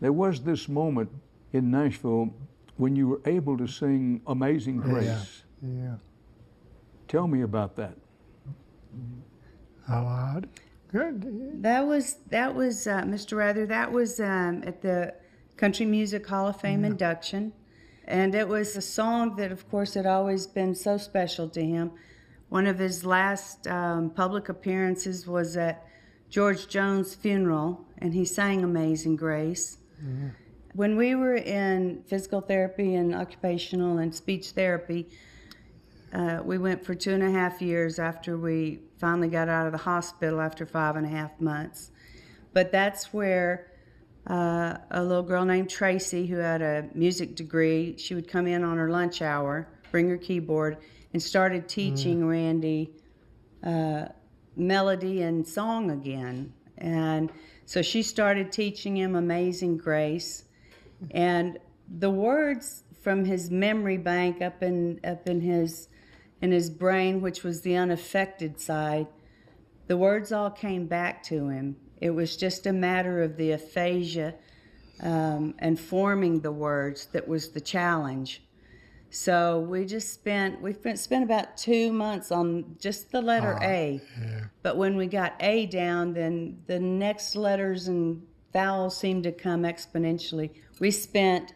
There was this moment in Nashville when you were able to sing Amazing Grace. Yeah. Tell me about that. Oh, good. That was Mr. Rather. That was at the Country Music Hall of Fame induction, and it was a song that, of course, had always been so special to him. One of his last public appearances was at George Jones' funeral, and he sang Amazing Grace. Mm-hmm. When we were in physical therapy and occupational and speech therapy, we went for 2.5 years after we finally got out of the hospital after 5.5 months. But that's where a little girl named Tracy, who had a music degree, she would come in on her lunch hour, bring her keyboard, and started teaching Randy melody and song again. And so she started teaching him Amazing Grace. And the words from his memory bank up in his brain, which was the unaffected side, the words all came back to him. It was just a matter of the aphasia and forming the words that was the challenge. So we spent about 2 months on just the letter A. Yeah. But when we got A down, then the next letters and vowels seemed to come exponentially. We spent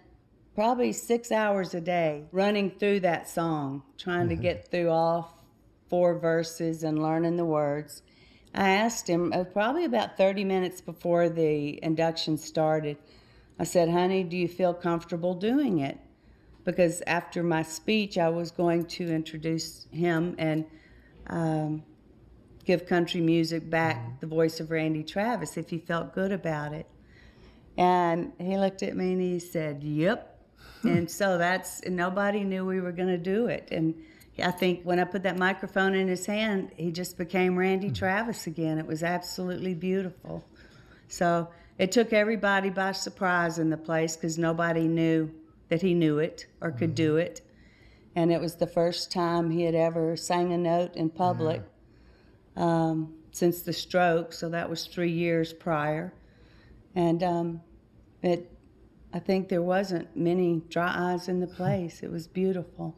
probably 6 hours a day running through that song, trying to get through all 4 verses and learning the words. I asked him probably about 30 minutes before the induction started. I said, honey, do you feel comfortable doing it? Because after my speech, I was going to introduce him and give country music back the voice of Randy Travis if he felt good about it. And he looked at me and he said, yep. And so nobody knew we were going to do it. And I think when I put that microphone in his hand, he just became Randy Travis again. It was absolutely beautiful. So it took everybody by surprise in the place because nobody knew that he knew it or could do it. And it was the first time he had ever sang a note in public since the stroke. So that was 3 years prior. And I think there wasn't many dry eyes in the place. It was beautiful.